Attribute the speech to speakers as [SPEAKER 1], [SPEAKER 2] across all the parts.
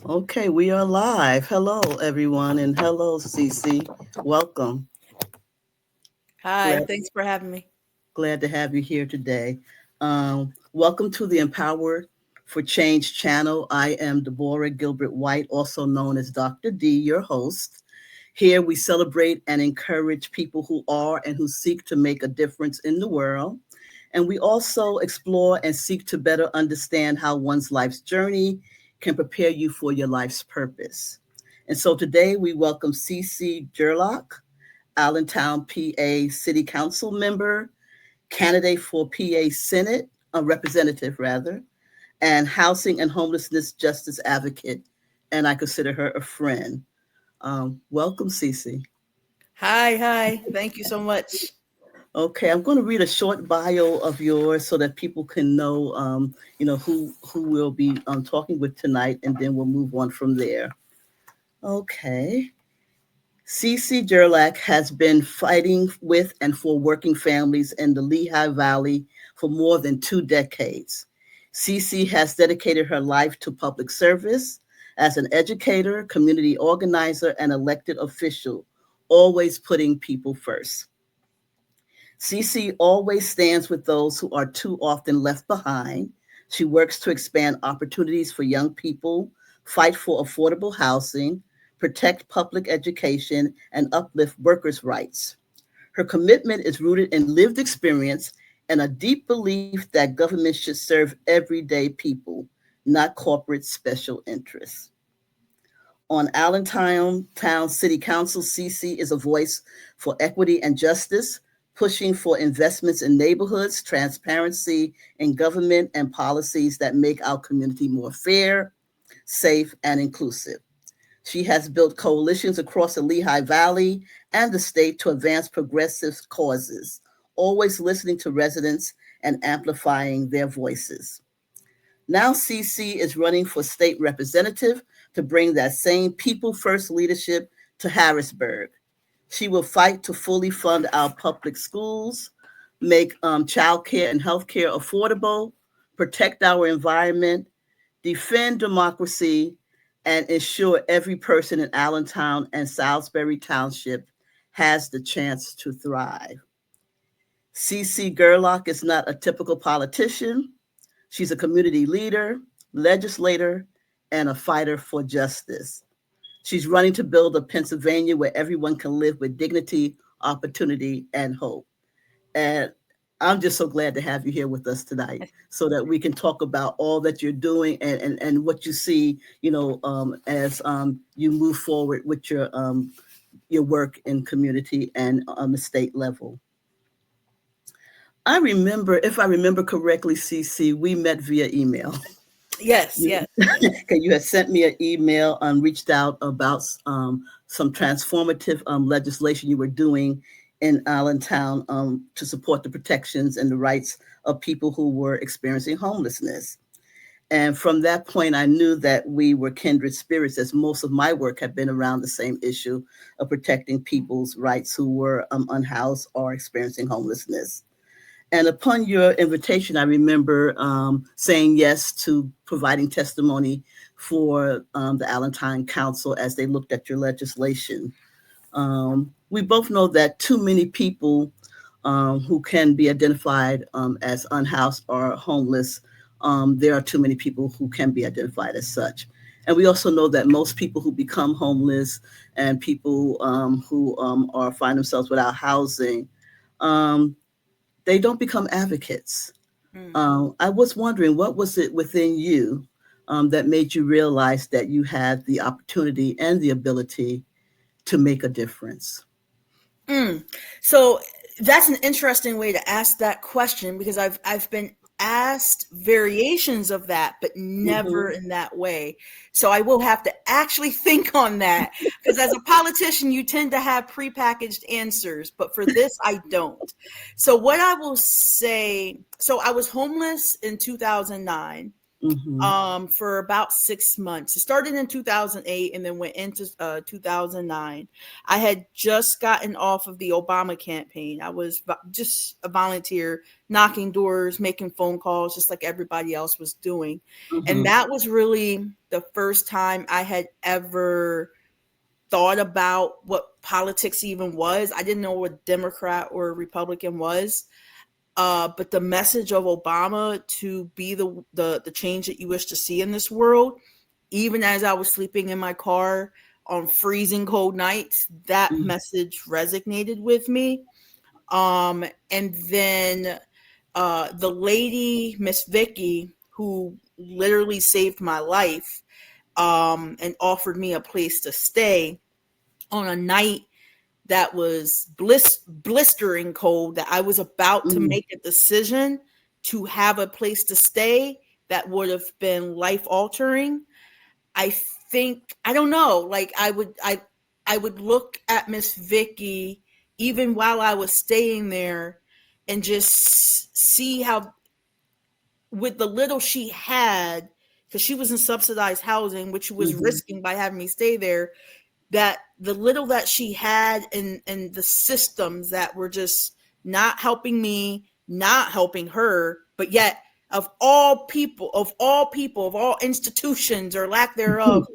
[SPEAKER 1] Okay, we are live. Hello, everyone, and hello, Cece. Welcome.
[SPEAKER 2] Hi,
[SPEAKER 1] Glad,
[SPEAKER 2] thanks for having me.
[SPEAKER 1] glad to have you here today. Welcome to the Empower for Change channel. I am Deborah Gilbert White, also known as Dr. D, your host. Here we celebrate and encourage people who are and who seek to make a difference in the world. And we also explore and seek to better understand how one's life's journey can prepare you for your life's purpose. And so today we welcome CC Gerlach, Allentown, PA City Council member, candidate for PA Senate, a representative rather, and housing and homelessness justice advocate. And I consider her a friend. Welcome, Cece.
[SPEAKER 2] Hi. Thank you so much.
[SPEAKER 1] Okay, I'm going to read a short bio of yours so that people can know, who we'll be talking with tonight, and then we'll move on from there. Okay. Cece Gerlach has been fighting with and for working families in the Lehigh Valley for more than 2 decades. Cece has dedicated her life to public service as an educator, community organizer, and elected official, always putting people first. CC always stands with those who are too often left behind. She works to expand opportunities for young people, fight for affordable housing, protect public education, and uplift workers' rights. Her commitment is rooted in lived experience and a deep belief that government should serve everyday people, not corporate special interests. On Allentown Town City Council, CC is a voice for equity and justice, pushing for investments in neighborhoods, transparency in government, and policies that make our community more fair, safe, and inclusive. She has built coalitions across the Lehigh Valley and the state to advance progressive causes, always listening to residents and amplifying their voices. Now CC is running for state representative to bring that same people first leadership to Harrisburg. She will fight to fully fund our public schools, make child care and health care affordable, protect our environment, defend democracy, and ensure every person in Allentown and Salisbury Township has the chance to thrive. CC Gerlach is not a typical politician. She's a community leader, legislator, and a fighter for justice. She's running to build a Pennsylvania where everyone can live with dignity, opportunity, and hope. And I'm just so glad to have you here with us tonight so that we can talk about all that you're doing and what you see, as you move forward with your work in community and on the state level. If I remember correctly, CC, we met via email.
[SPEAKER 2] Yes,
[SPEAKER 1] You,
[SPEAKER 2] yes.
[SPEAKER 1] okay, you had sent me an email and reached out about some transformative legislation you were doing in Allentown to support the protections and the rights of people who were experiencing homelessness. And from that point, I knew that we were kindred spirits, as most of my work had been around the same issue of protecting people's rights who were unhoused or experiencing homelessness. And upon your invitation, I remember saying yes to providing testimony for the Allentown Council as they looked at your legislation. We both know that too many people who can be identified as unhoused or homeless, there are too many people who can be identified as such. And we also know that most people who become homeless and people who are find themselves without housing, um, they don't become advocates.
[SPEAKER 2] Mm.
[SPEAKER 1] I was wondering, what was it within you that made you realize that you had the opportunity and the ability to make a difference?
[SPEAKER 2] Mm. So that's an interesting way to ask that question because I've been asked variations of that, but never
[SPEAKER 1] Mm-hmm.
[SPEAKER 2] in that way. So I will have to actually think on that because as a politician, you tend to have prepackaged answers, but for this, I don't. So what I will say, so I was homeless in 2009. for about 6 months. It started in 2008 and then went into 2009. I had just gotten off of the Obama campaign. I was just a volunteer, knocking doors, making phone calls, just like everybody else was doing. And that was really the first time I had ever thought about what politics even was. I didn't know what Democrat or Republican was. But the message of Obama to be the change that you wish to see in this world, even as I was sleeping in my car on freezing cold nights, that message resonated with me. And then the lady, Miss Vicky, who literally saved my life and offered me a place to stay on a night that was blistering cold, that I was about to make a decision to have a place to stay that would have been life altering. I think, I don't know, like I would look at Miss Vicky even while I was staying there and just see how, with the little she had, because she was in subsidized housing, which she was risking by having me stay there, that the little that she had and the systems that were just not helping me, not helping her, but yet of all people, of all institutions or lack thereof,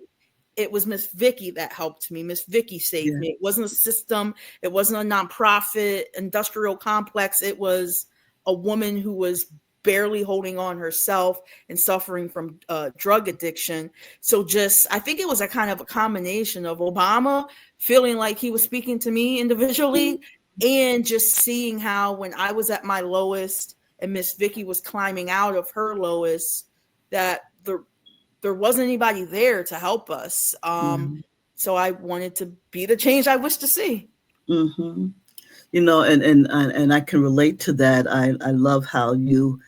[SPEAKER 2] it was Miss Vicky that helped me. Miss Vicky saved me. It wasn't a system. It wasn't a nonprofit industrial complex. It was a woman who was barely holding on herself and suffering from drug addiction. So I think it was a kind of a combination of Obama feeling like he was speaking to me individually and just seeing how when I was at my lowest and Miss Vicky was climbing out of her lowest, that there wasn't anybody there to help us. So I wanted to be the change I wish to see.
[SPEAKER 1] You know, and I can relate to that. I love how you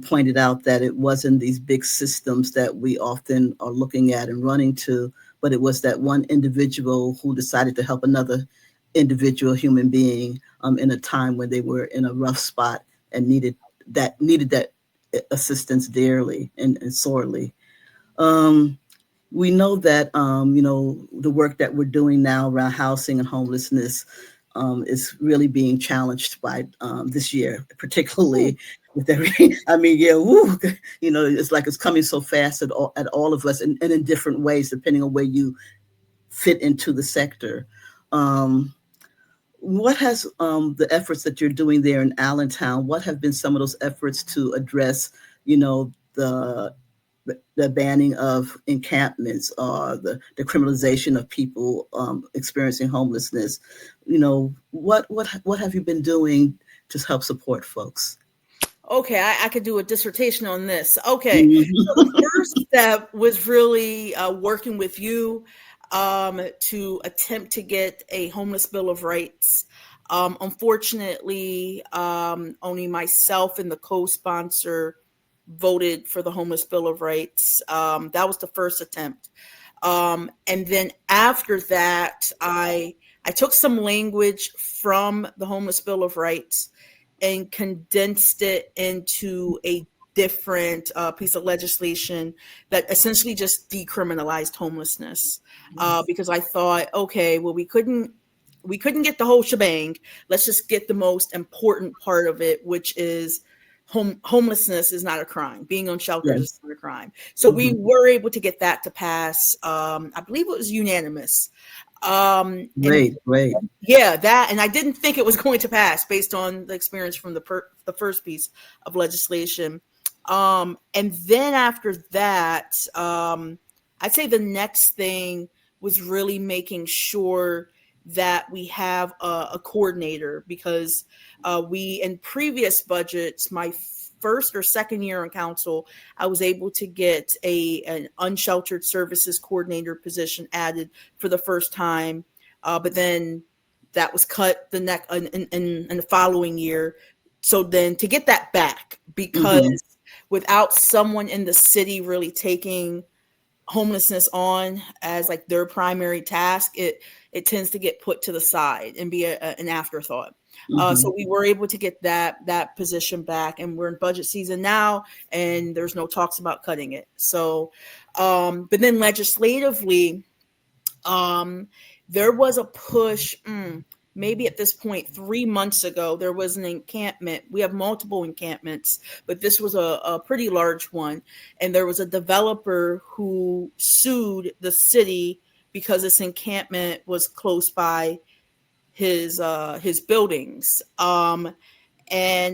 [SPEAKER 1] pointed out that it wasn't these big systems that we often are looking at and running to, but it was that one individual who decided to help another individual human being in a time when they were in a rough spot and needed that assistance dearly and sorely. We know that, you know, the work that we're doing now around housing and homelessness is really being challenged by this year, particularly with every, I mean, you know, it's like it's coming so fast at all of us and in different ways, depending on where you fit into the sector. What has the efforts that you're doing there in Allentown, what have been some of those efforts to address, you know, the banning of encampments or the criminalization of people experiencing homelessness? You know, what have you been doing to help support folks?
[SPEAKER 2] Okay, I could do a dissertation on this. Okay, so the first step was really working with you to attempt to get a homeless bill of rights. Unfortunately, only myself and the co-sponsor voted for the homeless bill of rights. That was the first attempt. And then after that, I took some language from the homeless bill of rights and condensed it into a different piece of legislation that essentially just decriminalized homelessness. Because I thought, okay, well, we couldn't get the whole shebang. Let's just get the most important part of it, which is homelessness is not a crime. Being on shelters is not a crime. So we were able to get that to pass. I believe it was unanimous.
[SPEAKER 1] Great.
[SPEAKER 2] Yeah, that, and I didn't think it was going to pass based on the experience from the first piece of legislation. And then after that, I'd say the next thing was really making sure that we have a coordinator, because we, in previous budgets, my first or second year on council, I was able to get an unsheltered services coordinator position added for the first time. But then that was cut in the following year. So then to get that back, because without someone in the city really taking homelessness on as like their primary task, it tends to get put to the side and be an afterthought. So we were able to get that position back, and we're in budget season now, and there's no talks about cutting it. So, but then legislatively, there was a push. Maybe at this point, 3 months ago, there was an encampment. We have multiple encampments, but this was a pretty large one. And there was a developer who sued the city because this encampment was close by his buildings. And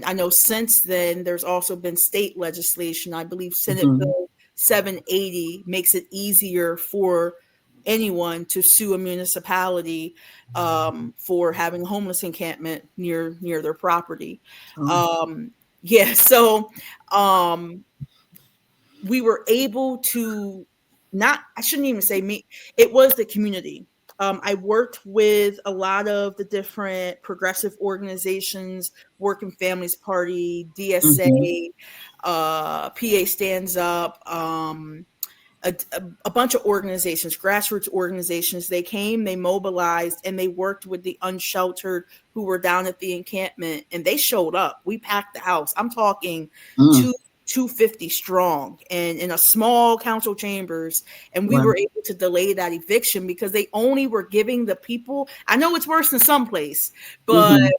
[SPEAKER 2] I know since then, there's also been state legislation. I believe Senate Bill 780 makes it easier for anyone to sue a municipality for having a homeless encampment near their property. So we were able to I shouldn't even say me, it was the community. I worked with a lot of the different progressive organizations, Working Families Party, DSA, PA Stands Up, a bunch of organizations, grassroots organizations. They came, they mobilized, and they worked with the unsheltered who were down at the encampment, and they showed up. We packed the house. I'm talking 250 strong, and in a small council chambers, and we were able to delay that eviction because they only were giving the people, I know it's worse than someplace, but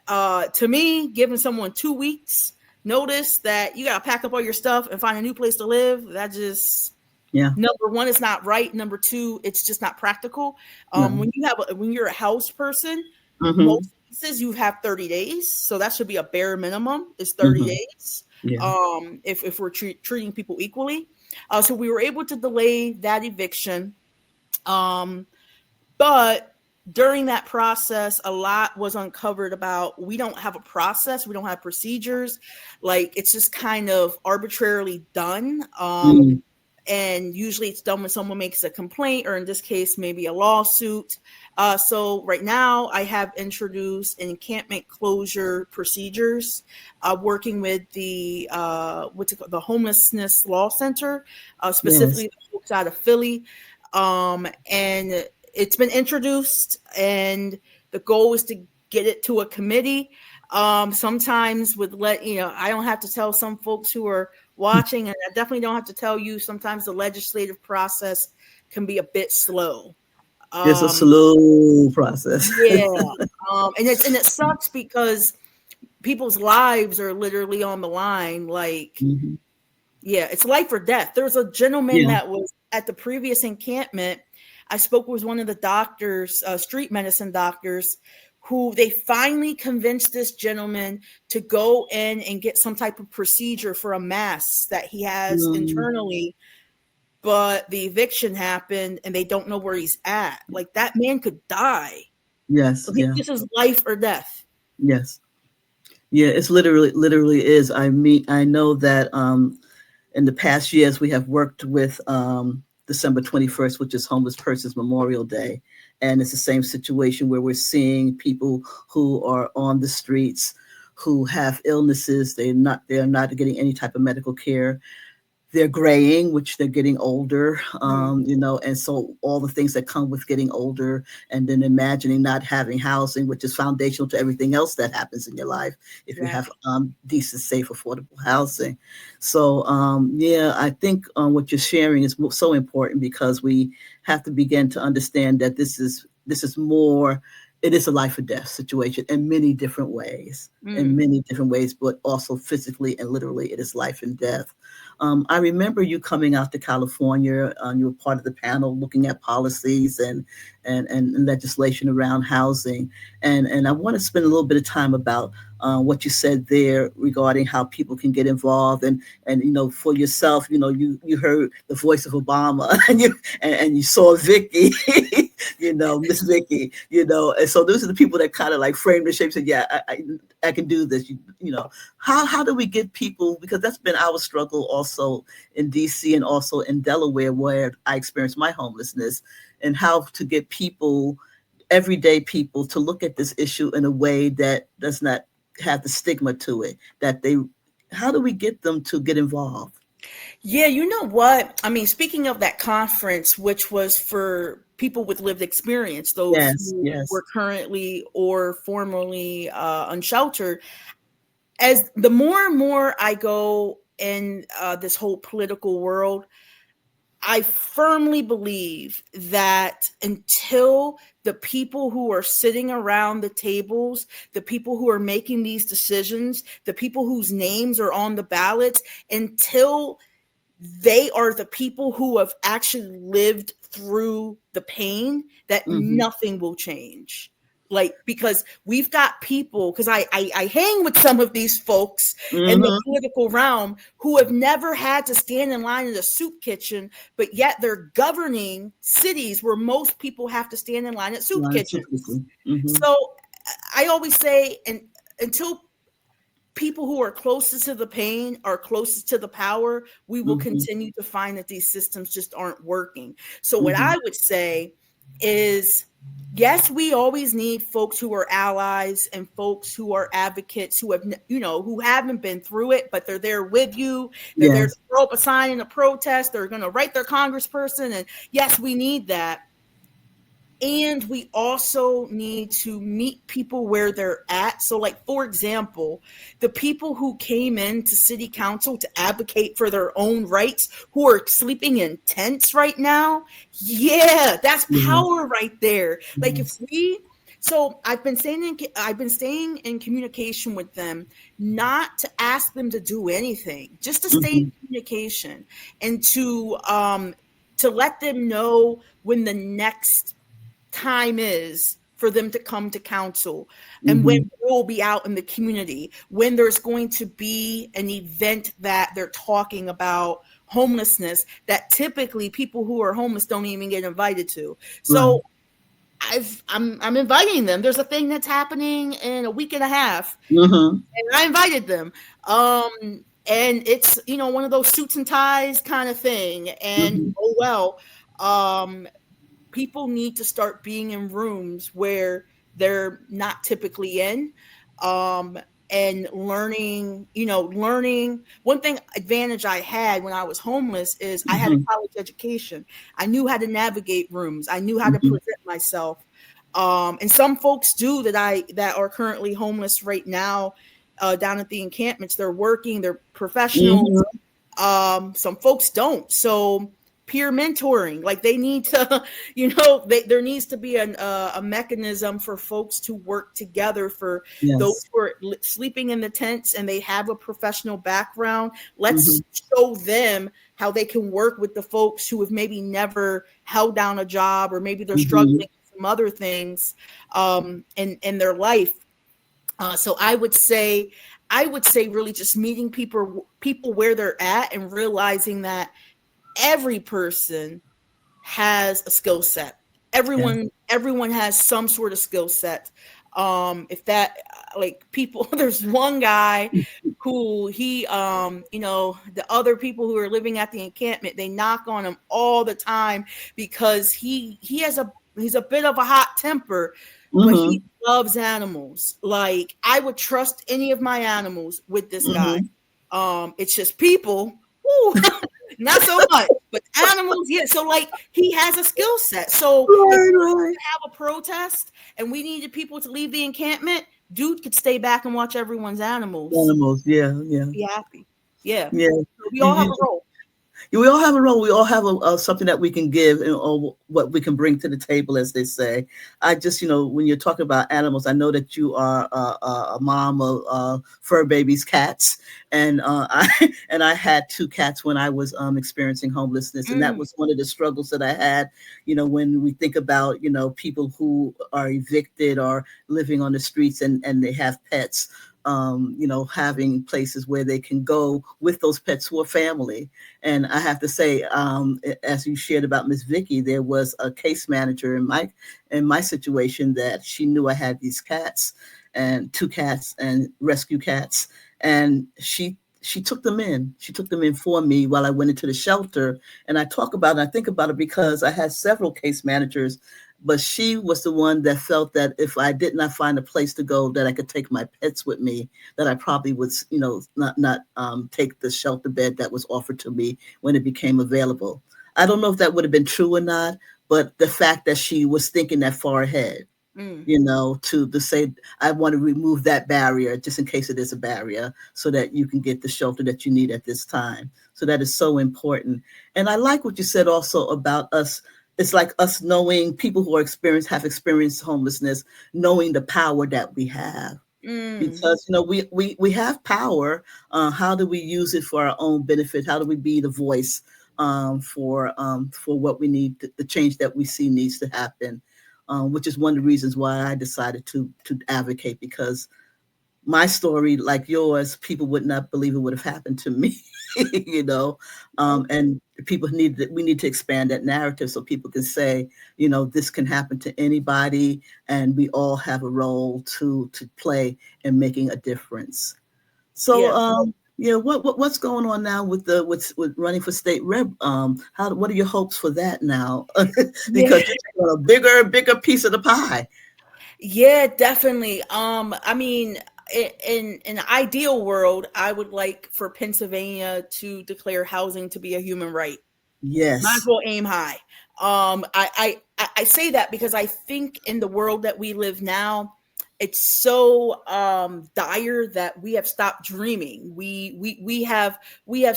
[SPEAKER 2] to me, giving someone 2 weeks notice that you got to pack up all your stuff and find a new place to live, that just, number one, it's not right. Number two, it's just not practical. When you're a house person, most places you have 30 days, so that should be a bare minimum is 30 days. If we're treating people equally. So we were able to delay that eviction. But during that process, a lot was uncovered about, we don't have a process. We don't have procedures. Like, it's just kind of arbitrarily done. And usually it's done when someone makes a complaint, or in this case, maybe a lawsuit. So right now I have introduced encampment closure procedures, working with the Homelessness Law Center, specifically the folks out of Philly. And it's been introduced, and the goal is to get it to a committee. Sometimes I don't have to tell some folks who are watching, and I definitely don't have to tell you, sometimes the legislative process can be a bit slow.
[SPEAKER 1] It's a slow process.
[SPEAKER 2] And it sucks because people's lives are literally on the line. Like, it's life or death. There's a gentleman that was at the previous encampment. I spoke with one of the doctors, street medicine doctors, who they finally convinced this gentleman to go in and get some type of procedure for a mass that he has internally. But the eviction happened and they don't know where he's at. Like, that man could die.
[SPEAKER 1] Yes.
[SPEAKER 2] This is life or death.
[SPEAKER 1] Yes. Yeah, it's literally is. I know that in the past years we have worked with December 21st, which is Homeless Persons Memorial Day. And it's the same situation where we're seeing people who are on the streets, who have illnesses. They are not getting any type of medical care. They're graying, which they're getting older, and so all the things that come with getting older, and then imagining not having housing, which is foundational to everything else that happens in your life if you have decent, safe, affordable housing. So, I think what you're sharing is so important, because we have to begin to understand that this is more. It is a life or death situation in many different ways, but also physically and literally, it is life and death. I remember you coming out to California. You were part of the panel looking at policies and legislation around housing. And I want to spend a little bit of time about what you said there regarding how people can get involved. And for yourself, you heard the voice of Obama and you saw Vicky, Miss Vicky, and so those are the people that kind of like framed the shape and said, I can do this. How do we get people, because that's been our struggle also in DC and also in Delaware, where I experienced my homelessness, and how to get people, everyday people, to look at this issue in a way that does not have the stigma to it, how do we get them to get involved?
[SPEAKER 2] Yeah, you know what? I mean, speaking of that conference, which was for people with lived experience, those
[SPEAKER 1] Yes,
[SPEAKER 2] who
[SPEAKER 1] yes.
[SPEAKER 2] were currently or formerly unsheltered, as the more and more I go in this whole political world, I firmly believe that until the people who are sitting around the tables, the people who are making these decisions, the people whose names are on the ballots, until they are the people who have actually lived through the pain, that
[SPEAKER 1] Mm-hmm.
[SPEAKER 2] nothing will change. Like, because we've got people, because I hang with some of these folks in the
[SPEAKER 1] Mm-hmm.
[SPEAKER 2] political realm who have never had to stand in line in a soup kitchen, but yet they're governing cities where most people have to stand in line at soup kitchens.
[SPEAKER 1] Mm-hmm.
[SPEAKER 2] So I always say, and until people who are closest to the pain are closest to the power, we will
[SPEAKER 1] Mm-hmm.
[SPEAKER 2] continue to find that these systems just aren't working. So what
[SPEAKER 1] Mm-hmm.
[SPEAKER 2] I would say is, yes, we always need folks who are allies and folks who are advocates who have, who haven't been through it, but they're there with you. They're there to
[SPEAKER 1] Yes.
[SPEAKER 2] throw up a sign in a protest. They're going to write their congressperson. And yes, we need that. And we also need to meet people where they're at. So, like, for example, the people who came into city council to advocate for their own rights, who are sleeping in tents right now, yeah, that's
[SPEAKER 1] Yes.
[SPEAKER 2] power right there. Like, if
[SPEAKER 1] Yes.
[SPEAKER 2] we, so I've been staying in communication with them, not to ask them to do anything, just to stay
[SPEAKER 1] Mm-hmm.
[SPEAKER 2] in communication, and to let them know when the next time is for them to come to council, and when
[SPEAKER 1] Mm-hmm.
[SPEAKER 2] we'll be out in the community, when there's going to be an event that they're talking about homelessness that typically people who are homeless don't even get invited to.
[SPEAKER 1] Right.
[SPEAKER 2] So I'm inviting them. There's a thing that's happening in a week and a half,
[SPEAKER 1] Mm-hmm.
[SPEAKER 2] and I invited them. And it's, one of those suits and ties kind of thing. And
[SPEAKER 1] Mm-hmm.
[SPEAKER 2] oh well, people need to start being in rooms where they're not typically in, um, and learning. One thing advantage I had when I was homeless is I had a
[SPEAKER 1] Mm-hmm.
[SPEAKER 2] college education. I knew how to navigate rooms. I knew how to
[SPEAKER 1] Mm-hmm.
[SPEAKER 2] present myself. And some folks do that are currently homeless right now, down at the encampments. They're working, they're professionals.
[SPEAKER 1] Mm-hmm.
[SPEAKER 2] Some folks don't. So peer mentoring, like, they need to, there needs to be a mechanism for folks to work together. For those
[SPEAKER 1] Yes.
[SPEAKER 2] who are sleeping in the tents and they have a professional background,
[SPEAKER 1] Mm-hmm.
[SPEAKER 2] let's show them how they can work with the folks who have maybe never held down a job, or maybe they're struggling
[SPEAKER 1] Mm-hmm.
[SPEAKER 2] with some other things in their life. So I would say really just meeting people where they're at, and realizing that every person has a skill set.
[SPEAKER 1] Yes.
[SPEAKER 2] Everyone has some sort of skill set. If that, like, people, there's one guy who the other people who are living at the encampment, they knock on him all the time because he's a bit of a hot temper, but he
[SPEAKER 1] Mm-hmm.
[SPEAKER 2] loves animals. Like, I would trust any of my animals with this guy.
[SPEAKER 1] Mm-hmm.
[SPEAKER 2] It's just people, woo, not so much, but animals, yeah. So, like, he has a skill set. So if
[SPEAKER 1] Right,
[SPEAKER 2] we
[SPEAKER 1] right.
[SPEAKER 2] have a protest and we needed people to leave the encampment, dude could stay back and watch everyone's animals.
[SPEAKER 1] Animals. Yeah, yeah,
[SPEAKER 2] Be happy. Yeah.
[SPEAKER 1] yeah.
[SPEAKER 2] So we
[SPEAKER 1] You,
[SPEAKER 2] all have
[SPEAKER 1] you
[SPEAKER 2] a role.
[SPEAKER 1] We all have a role. We all have something that we can give, and or what we can bring to the table, as they say. I just, when you're talking about animals, I know that you are a mom of fur babies, cats, and I had two cats when I was experiencing homelessness, and that
[SPEAKER 2] Mm,
[SPEAKER 1] was one of the struggles that I had. When we think about people who are evicted or living on the streets, and they have pets. Having places where they can go with those pets who are family. And I have to say, as you shared about Miss Vicky, there was a case manager in my situation that she knew I had these cats, and two cats and rescue cats, and she took them in. She took them in for me while I went into the shelter. And I talk about it, I think about it because I had several case managers, but she was the one that felt that if I did not find a place to go, that I could take my pets with me, that I probably would, not take the shelter bed that was offered to me when it became available. I don't know if that would have been true or not, but the fact that she was thinking that far ahead, to say, I want to remove that barrier just in case it is a barrier so that you can get the shelter that you need at this time. So that is so important. And I like what you said also about us. It's like us knowing people who have experienced homelessness, knowing the power that we have. Because we have power. How do we use it for our own benefit? How do we be the voice for what we need, the change that we see needs to happen? Which is one of the reasons why I decided to advocate, because my story, like yours, people would not believe it would have happened to me, and we need to expand that narrative so people can say, this can happen to anybody, and we all have a role to play in making a difference. So, what's going on now with running for state rep? What are your hopes for that now? Because you're taking a bigger piece of the pie.
[SPEAKER 2] Yeah, definitely. I mean, in an ideal world, I would like for Pennsylvania to declare housing to be a human right.
[SPEAKER 1] Yes.
[SPEAKER 2] Might as well aim high. I say that because I think in the world that we live now, it's so dire that we have stopped dreaming. We have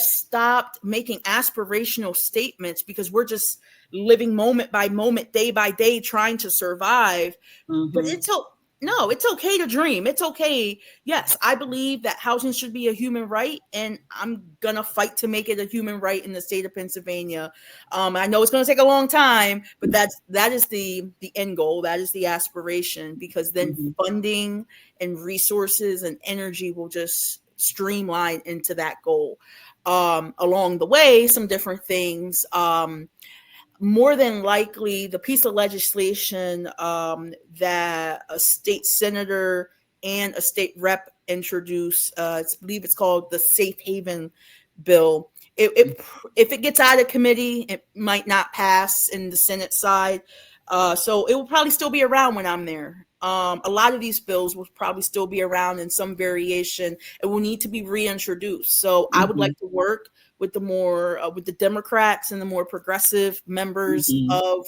[SPEAKER 2] stopped making aspirational statements because we're just living moment by moment, day by day, trying to survive. But it's okay to dream. It's okay. Yes, I believe that housing should be a human right, and I'm gonna fight to make it a human right in the state of Pennsylvania. I know it's gonna take a long time, but that is the end goal. That is the aspiration, because then funding and resources and energy will just streamline into that goal. Along the way, some different things. More than likely, the piece of legislation that a state senator and a state rep introduced, I believe it's called the Safe Haven Bill. If it gets out of committee, it might not pass in the Senate side. So it will probably still be around when I'm there. A lot of these bills will probably still be around in some variation and will need to be reintroduced. So I would like to work with the Democrats and the more progressive members of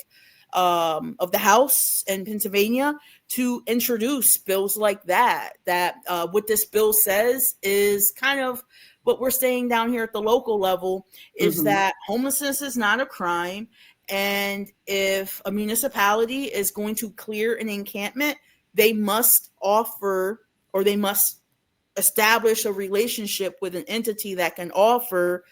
[SPEAKER 2] the House in Pennsylvania to introduce bills like that. What this bill says is kind of what we're saying down here at the local level, is that homelessness is not a crime. And if a municipality is going to clear an encampment, they must offer, or they must establish a relationship with an entity that can offer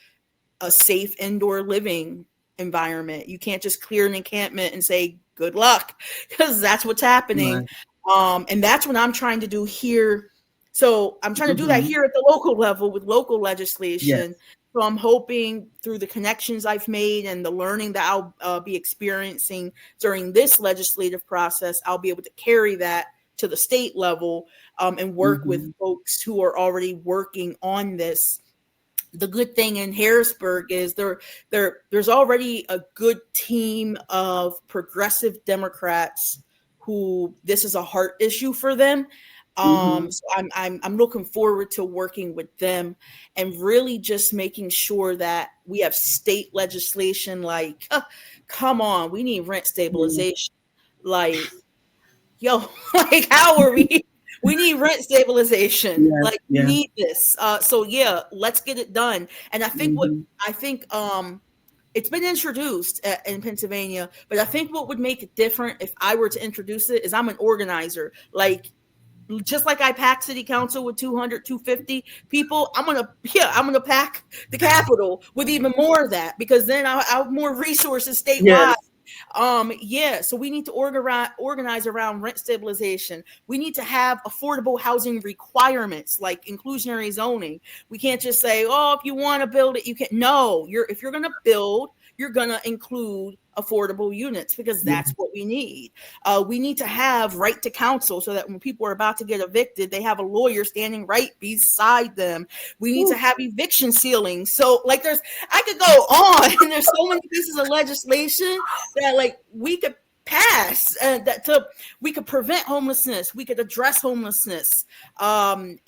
[SPEAKER 2] a safe indoor living environment. You can't just clear an encampment and say good luck, because that's what's happening. Right. And that's what I'm trying to do here. So I'm trying to do that here at the local level with local legislation. Yes. So I'm hoping through the connections I've made and the learning that I'll be experiencing during this legislative process, I'll be able to carry that to the state level and work with folks who are already working on this. The good thing in Harrisburg is there's already a good team of progressive Democrats who this is a heart issue for them. So I'm looking forward to working with them and really just making sure that we have state legislation. Like, come on, we need rent stabilization. Like, like, how are we? We need rent stabilization. We need this. So let's get it done. And I think it's been introduced in Pennsylvania, but I think what would make it different if I were to introduce it is I'm an organizer. Like, just like I pack city council with 200, 250 people, I'm going to pack the Capitol with even more of that, because then I'll have more resources statewide. Yes. So we need to organize around rent stabilization. We need to have affordable housing requirements like inclusionary zoning. We can't just say, oh, if you want to build it, you can. No, if you're going to build, you're going to include affordable units, because
[SPEAKER 1] Yeah.
[SPEAKER 2] that's what we need. We need to have right to counsel, so that when people are about to get evicted, they have a lawyer standing right beside them. We need to have eviction ceilings. So like I could go on, and there's so many pieces of legislation that like we could pass, we could prevent homelessness, we could address homelessness, and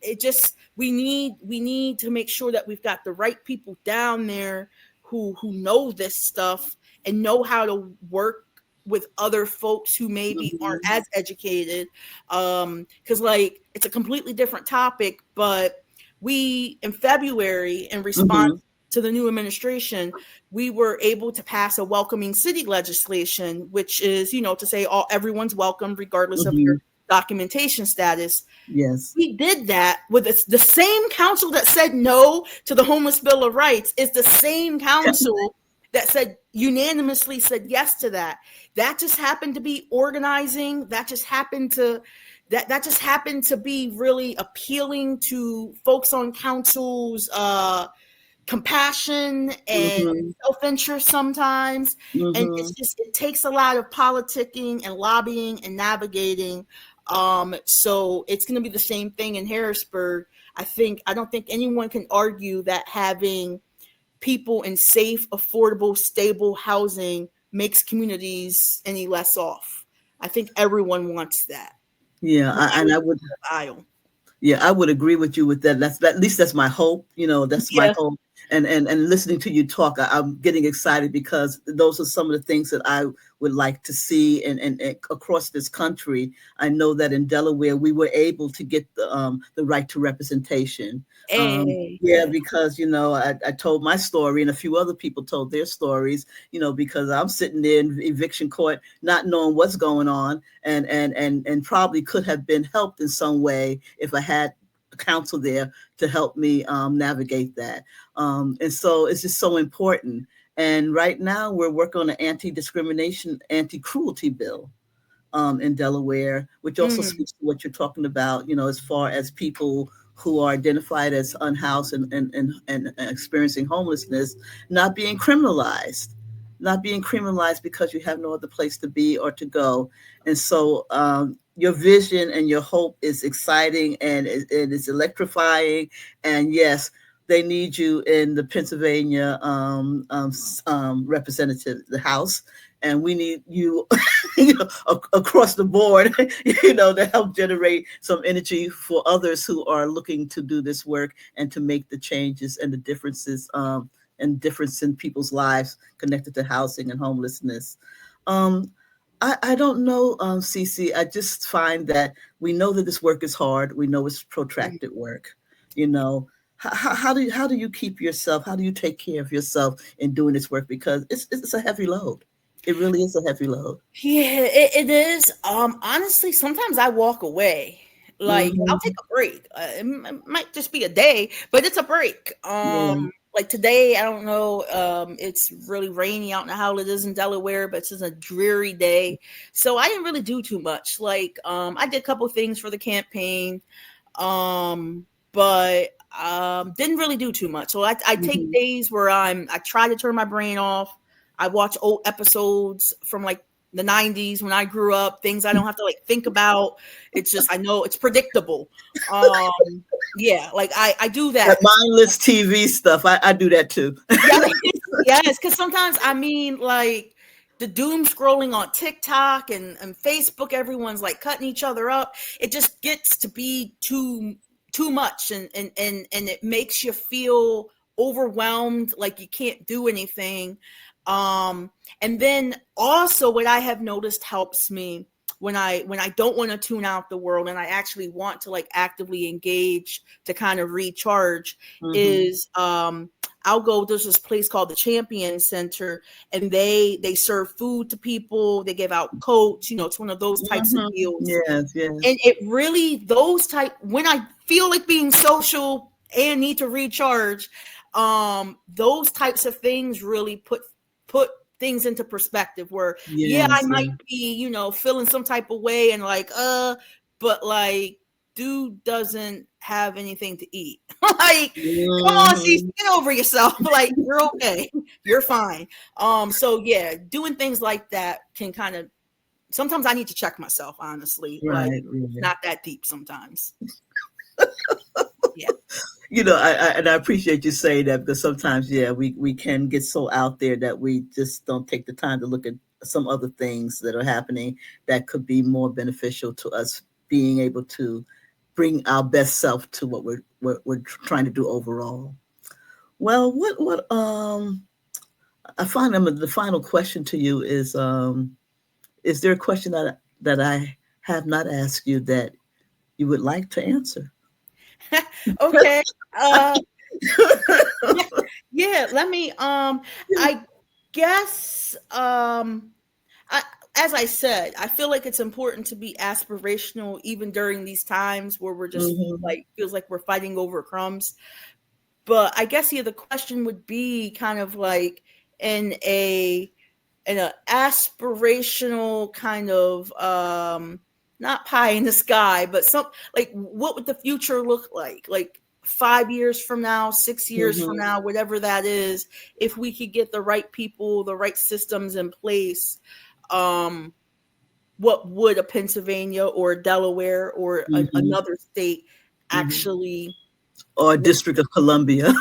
[SPEAKER 2] it just we need to make sure that we've got the right people down there who know this stuff and know how to work with other folks who maybe aren't as educated, because like it's a completely different topic, but we in February, in response to the new administration, we were able to pass a welcoming city legislation, which is, to say everyone's welcome regardless of your documentation status.
[SPEAKER 1] Yes.
[SPEAKER 2] We did that with the same council that said no to the Homeless Bill of Rights is the same council that unanimously said yes to that. That just happened to be organizing. That just happened to be really appealing to folks on council's compassion and self-interest sometimes. And it takes a lot of politicking and lobbying and navigating. So it's going to be the same thing in Harrisburg. I don't think anyone can argue that having people in safe, affordable, stable housing makes communities any less off. I think everyone wants that.
[SPEAKER 1] Yeah, I would. Yeah, I would agree with you with that. At least that's my hope. That's my hope. And listening to you talk, I'm getting excited, because those are some of the things that I would like to see and across this country. I know that in Delaware we were able to get the right to representation. Because I told my story, and a few other people told their stories. Because I'm sitting there in eviction court, not knowing what's going on, and probably could have been helped in some way if I had counsel there to help me navigate that. And so it's just so important. And right now we're working on an anti-discrimination, anti-cruelty bill in Delaware, which also speaks to what you're talking about, as far as people who are identified as unhoused and experiencing homelessness, not being criminalized because you have no other place to be or to go. And so your vision and your hope is exciting, and it's electrifying. And yes, they need you in the Pennsylvania representative, the House, and we need you, across the board, to help generate some energy for others who are looking to do this work and to make the changes and the differences and difference in people's lives connected to housing and homelessness. I don't know, Cece. I just find that we know that this work is hard. We know it's protracted work. How do you keep yourself? How do you take care of yourself in doing this work? Because it's a heavy load. It really is a heavy load.
[SPEAKER 2] Yeah, it is. Honestly, sometimes I walk away. Like I'll take a break. It might just be a day, but it's a break. Like today, I don't know. It's really rainy out in the how it is in Delaware, but it's just a dreary day. So I didn't really do too much. Like I did a couple things for the campaign, but didn't really do too much. So I take days where I try to turn my brain off. I watch old episodes from like the 90s when I grew up, things I don't have to like think about. It's just, I know it's predictable. Like I do that.
[SPEAKER 1] Mindless TV stuff. I do that too.
[SPEAKER 2] Yes. Cause sometimes, like the doom scrolling on TikTok and Facebook, everyone's like cutting each other up. It just gets to be too much. And it makes you feel overwhelmed. Like you can't do anything. And then also what I have noticed helps me when I don't want to tune out the world and I actually want to like actively engage to kind of recharge is, I'll go, there's this place called the Champion Center, and they serve food to people. They give out coats, it's one of those types of deals.
[SPEAKER 1] Yes.
[SPEAKER 2] And it really, when I feel like being social and need to recharge, those types of things really put things into perspective where I might be, feeling some type of way and like, but like dude doesn't have anything to eat. Like, come on, see,
[SPEAKER 1] Mhm.
[SPEAKER 2] get over yourself. Like, you're okay. You're fine. So yeah, doing things like that can kind of, sometimes I need to check myself, honestly. Like,
[SPEAKER 1] Right,
[SPEAKER 2] it's
[SPEAKER 1] right.
[SPEAKER 2] not that deep sometimes. Yeah.
[SPEAKER 1] And I appreciate you saying that, because sometimes, yeah, we can get so out there that we just don't take the time to look at some other things that are happening that could be more beneficial to us being able to bring our best self to what we're trying to do overall. Well, what I find the final question to you is there a question that I have not asked you that you would like to answer?
[SPEAKER 2] Okay. Uh, yeah, yeah. Let me. I guess. I, as I said, I feel like it's important to be aspirational even during these times where we're just
[SPEAKER 1] Mhm.
[SPEAKER 2] like, feels like we're fighting over crumbs. But I guess, yeah, the question would be kind of like in a in an aspirational kind of not pie in the sky, but some, like, what would the future look like? Like 5 years from now, 6 years from
[SPEAKER 1] Mhm.
[SPEAKER 2] now, whatever that is, if we could get the right people, the right systems in place, um, what would a Pennsylvania or Delaware or
[SPEAKER 1] Mhm.
[SPEAKER 2] another state
[SPEAKER 1] Mhm.
[SPEAKER 2] actually
[SPEAKER 1] Or
[SPEAKER 2] look?
[SPEAKER 1] District of Columbia.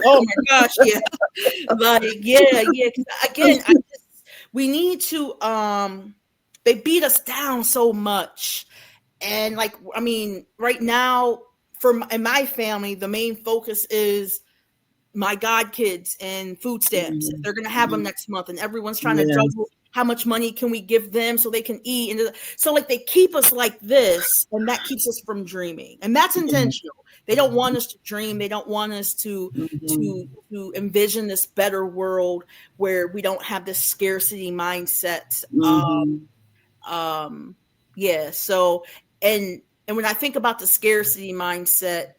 [SPEAKER 2] Oh my gosh, yeah. Like, yeah, yeah. 'Cause again, we need to they beat us down so much. And like, I mean, right now, in my family, the main focus is my god kids and food stamps.
[SPEAKER 1] Mhm.
[SPEAKER 2] They're gonna have them
[SPEAKER 1] Mhm.
[SPEAKER 2] next month, and everyone's trying to
[SPEAKER 1] Yes.
[SPEAKER 2] juggle how much money can we give them so they can eat. And so, like, they keep us like this, and that keeps us from dreaming, and that's
[SPEAKER 1] Mhm.
[SPEAKER 2] intentional. They don't want us to dream. They don't want us
[SPEAKER 1] Mhm.
[SPEAKER 2] to envision this better world where we don't have this scarcity mindset.
[SPEAKER 1] Mhm.
[SPEAKER 2] Um, yeah. So, and when I think about the scarcity mindset,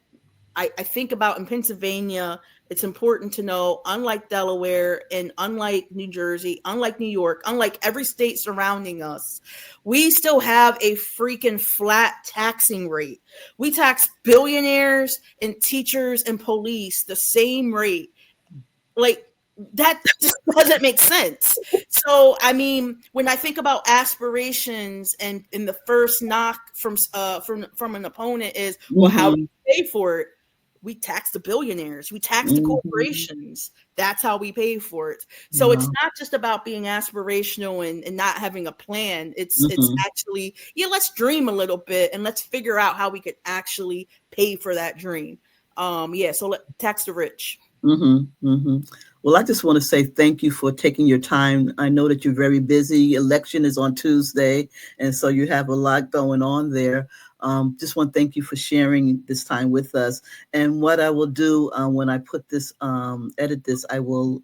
[SPEAKER 2] I think about in Pennsylvania, it's important to know, unlike Delaware and unlike New Jersey, unlike New York, unlike every state surrounding us, we still have a freaking flat taxing rate. We tax billionaires and teachers and police the same rate. Like, that just doesn't make sense. So, I mean, when I think about aspirations, and in the first knock from an opponent is, well, how do
[SPEAKER 1] Mhm.
[SPEAKER 2] we pay for it? We tax the billionaires, we tax the
[SPEAKER 1] Mhm.
[SPEAKER 2] corporations. That's how we pay for it. So it's
[SPEAKER 1] Wow.
[SPEAKER 2] not just about being aspirational and not having a plan. It's
[SPEAKER 1] Mhm.
[SPEAKER 2] actually, yeah, let's dream a little bit and let's figure out how we could actually pay for that dream. Yeah, so tax the rich.
[SPEAKER 1] Mm-hmm, mm-hmm. Well, I just want to say thank you for taking your time. I know that you're very busy. Election is on Tuesday, and so you have a lot going on there. Just want to thank you for sharing this time with us. And what I will do when I put this, edit this, I will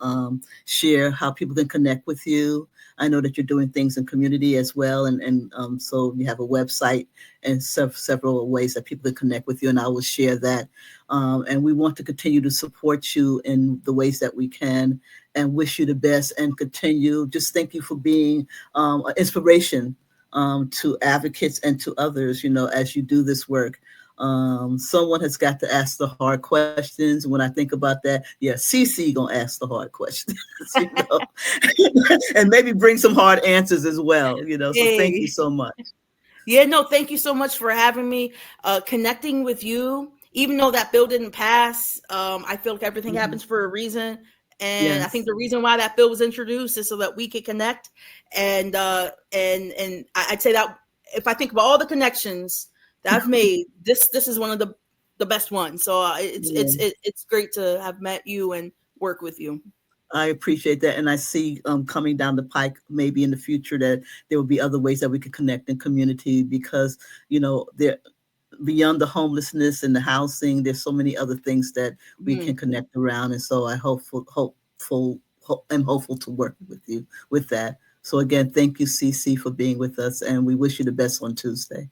[SPEAKER 1] share how people can connect with you. I know that you're doing things in community as well, and so you have a website and several ways that people can connect with you, and I will share that, and we want to continue to support you in the ways that we can and wish you the best and continue. Just thank you for being an inspiration to advocates and to others, as you do this work. Someone has got to ask the hard questions. When I think about that, yeah, CC gonna ask the hard questions, and maybe bring some hard answers as well, so thank you
[SPEAKER 2] Hey.
[SPEAKER 1] so much.
[SPEAKER 2] Yeah, no, thank you so much for having me. Connecting with you, even though that bill didn't pass, I feel like everything
[SPEAKER 1] Mhm.
[SPEAKER 2] happens for a reason. And I think
[SPEAKER 1] Yes.
[SPEAKER 2] the reason why that bill was introduced is so that we could connect. And I'd say that if I think about all the connections that I've made, this is one of the best ones. So
[SPEAKER 1] Yeah.
[SPEAKER 2] it's great to have met you and work with you.
[SPEAKER 1] I appreciate that, and I see coming down the pike, maybe in the future, that there will be other ways that we could connect in community, because there, beyond the homelessness and the housing, there's so many other things that we can
[SPEAKER 2] Mhm.
[SPEAKER 1] connect around, and so I am hopeful to work with you with that. So again, thank you, CC, for being with us, and we wish you the best on Tuesday.